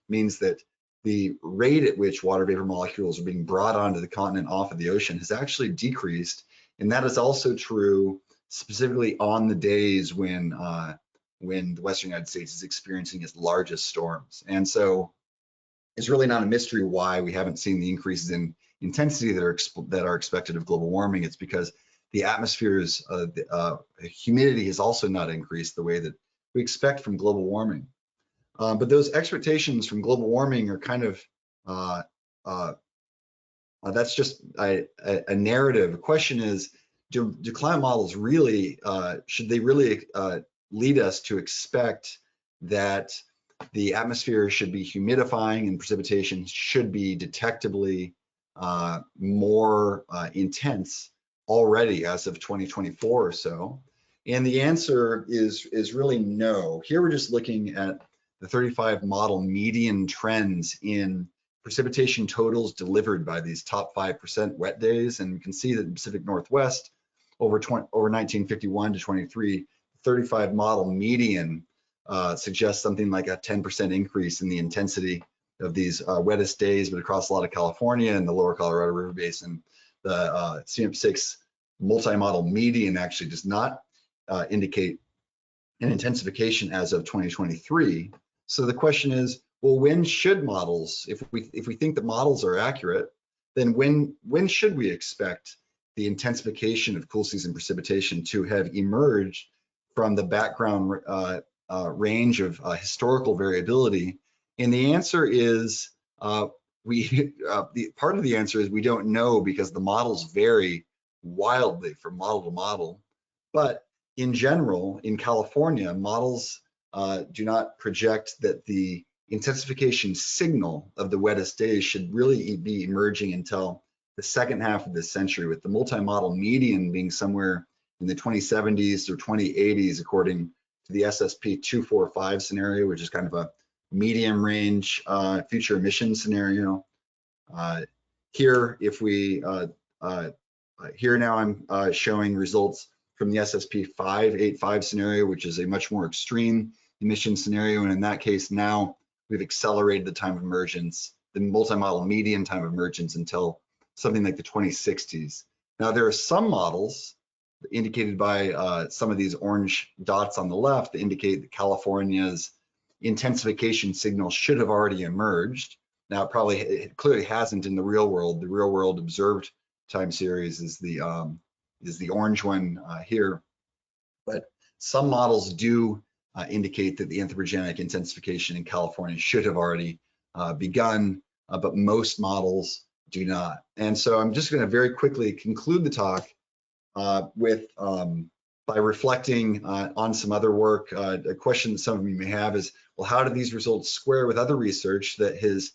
means that the rate at which water vapor molecules are being brought onto the continent off of the ocean has actually decreased. And that is also true specifically on the days when the Western United States is experiencing its largest storms. And so it's really not a mystery why we haven't seen the increases in intensity that are expected of global warming. It's because the atmosphere's humidity has also not increased the way that we expect from global warming. But those expectations from global warming are kind of, that's just a narrative. The question is, do climate models really, should they really lead us to expect that the atmosphere should be humidifying and precipitation should be detectably more intense already as of 2024 or so? And the answer is really no. Here we're just looking at the 35 model median trends in precipitation totals delivered by these top 5% wet days. And you can see that in the Pacific Northwest over 1951 to 23, 35 model median suggests something like a 10% increase in the intensity of these wettest days, but across a lot of California and the lower Colorado River Basin, the CM6 multi-model median actually does not indicate an intensification as of 2023. So the question is, well, when should models, if we think that models are accurate, then when should we expect the intensification of cool season precipitation to have emerged from the background range of historical variability? And the answer is part of the answer is we don't know, because the models vary wildly from model to model. But in general, in California, models do not project that the intensification signal of the wettest days should really be emerging until the second half of this century, with the multi-model median being somewhere in the 2070s or 2080s, according to the SSP 245 scenario, which is kind of a medium range future emission scenario. Here, if we here now I'm showing results from the SSP 585 scenario, which is a much more extreme emission scenario, and in that case now we've accelerated the time of emergence, the multi-model median time of emergence, until something like the 2060s. Now there are some models indicated by some of these orange dots on the left that indicate that California's intensification signal should have already emerged. Now it clearly hasn't in the real world. The real world observed time series is the orange one here, but some models do indicate that the anthropogenic intensification in California should have already begun, but most models do not. And so I'm just going to very quickly conclude the talk by reflecting on some other work. A question that some of you may have is, well, how do these results square with other research that has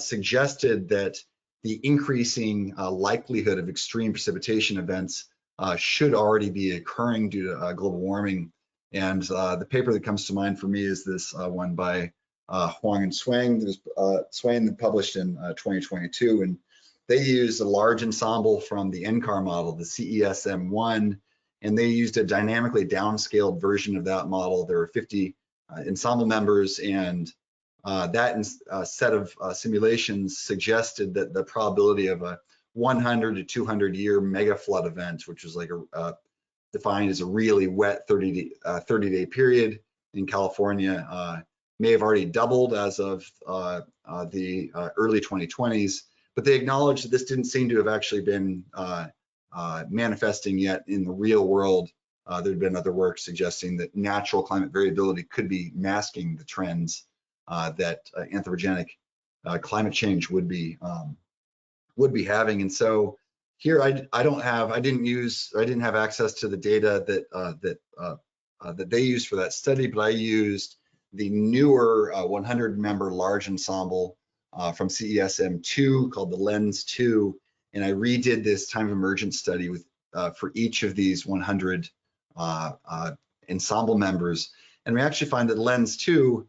suggested that the increasing likelihood of extreme precipitation events should already be occurring due to global warming? And the paper that comes to mind for me is this one by Huang and Swain that published in 2022. And they used a large ensemble from the NCAR model, the CESM1, and they used a dynamically downscaled version of that model. There were 50 ensemble members, and that set of simulations suggested that the probability of a 100 to 200 year mega flood event, which was like defined as a really wet 30-day period in California, may have already doubled as of the early 2020s. But they acknowledged that this didn't seem to have actually been manifesting yet in the real world. There had been other work suggesting that natural climate variability could be masking the trends that anthropogenic climate change would be having. And so here I didn't have access to the data that they used for that study, but I used the newer 100-member large ensemble from CESM2 called the Lens 2, and I redid this time of emergence study with for each of these 100 ensemble members, and we actually find that Lens 2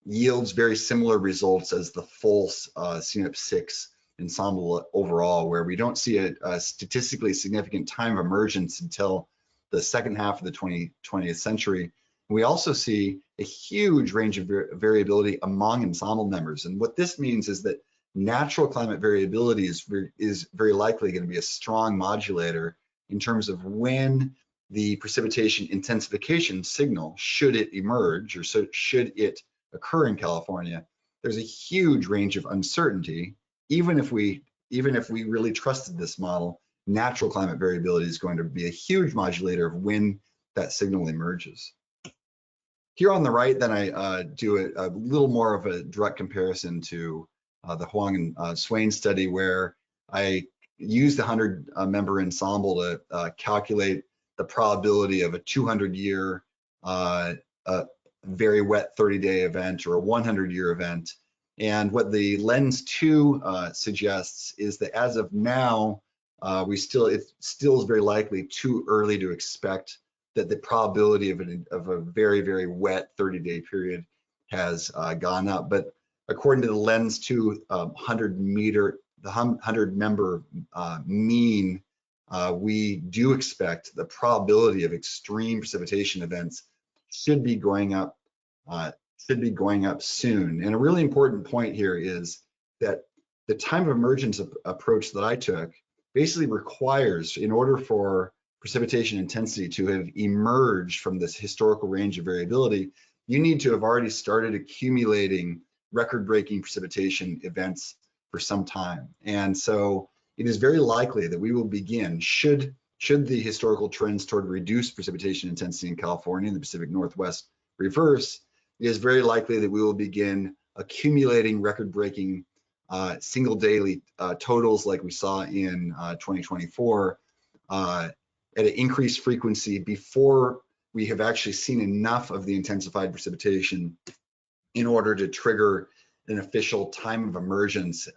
yields very similar results as the full CNIP 6 ensemble overall, where we don't see a statistically significant time of emergence until the second half of the 20th century. We also see a huge range of variability among ensemble members. And what this means is that natural climate variability is very likely going to be a strong modulator in terms of when the precipitation intensification signal, should it emerge, or so should it occur in California. There's a huge range of uncertainty. Even if we really trusted this model, natural climate variability is going to be a huge modulator of when that signal emerges. Here on the right, then I do a little more of a direct comparison to the Huang and Swain study, where I used the 100-member ensemble to calculate the probability of a 200-year very wet 30-day event or a 100-year event. And what the Lens 2 suggests is that as of now, it still is very likely too early to expect that the probability of a very, very wet 30-day period has gone up. But according to the Lens 2 100-member mean, we do expect the probability of extreme precipitation events should be going up soon. And a really important point here is that the time of emergence approach that I took basically requires, in order for precipitation intensity to have emerged from this historical range of variability, you need to have already started accumulating record-breaking precipitation events for some time. And so it is very likely that we will begin, should the historical trends toward reduced precipitation intensity in California and the Pacific Northwest reverse, it is very likely that we will begin accumulating record-breaking single daily totals like we saw in 2024 at an increased frequency before we have actually seen enough of the intensified precipitation in order to trigger an official time of emergence,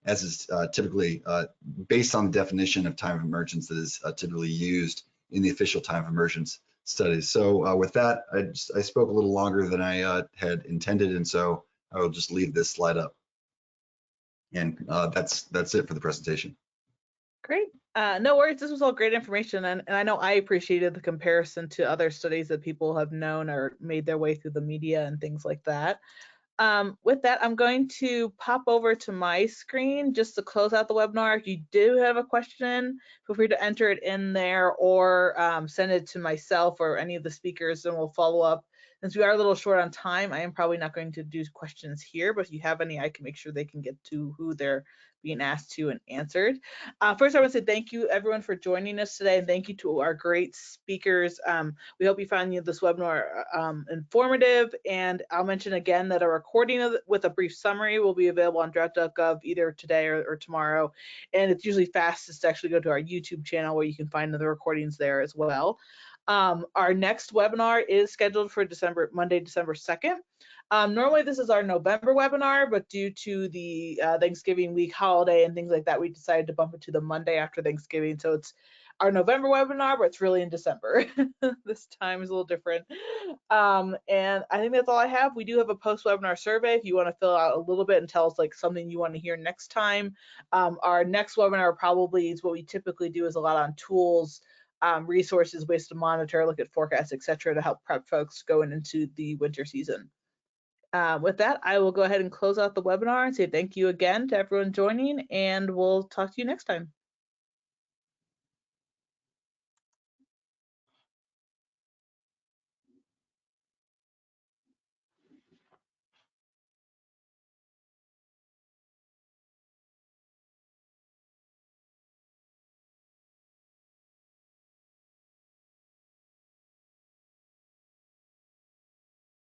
as is typically based on the definition of time of emergence that is typically used in the official time of emergence studies. So with that, I spoke a little longer than I had intended, and so I will just leave this slide up. And that's it for the presentation. Great. No worries. This was all great information, and I know I appreciated the comparison to other studies that people have known or made their way through the media and things like that. With that, I'm going to pop over to my screen just to close out the webinar. If you do have a question, feel free to enter it in there or send it to myself or any of the speakers, and we'll follow up. Since we are a little short on time, I am probably not going to do questions here, but if you have any, I can make sure they can get to who they're being asked to and answered. First, I want to say thank you everyone for joining us today, and thank you to our great speakers. We hope you found this webinar informative, and I'll mention again that a recording with a brief summary will be available on drought.gov either today or tomorrow, and it's usually fastest to actually go to our YouTube channel where you can find the recordings there as well. Our next webinar is scheduled for Monday, December 2nd. Normally this is our November webinar, but due to the Thanksgiving week holiday and things like that, we decided to bump it to the Monday after Thanksgiving. So it's our November webinar, but it's really in December. This time is a little different. And I think that's all I have. We do have a post-webinar survey if you want to fill out a little bit and tell us like something you want to hear next time. Our next webinar probably is what we typically do is a lot on tools, resources, ways to monitor, look at forecasts, etc., to help prep folks going into the winter season. With that, I will go ahead and close out the webinar and say thank you again to everyone joining, and we'll talk to you next time.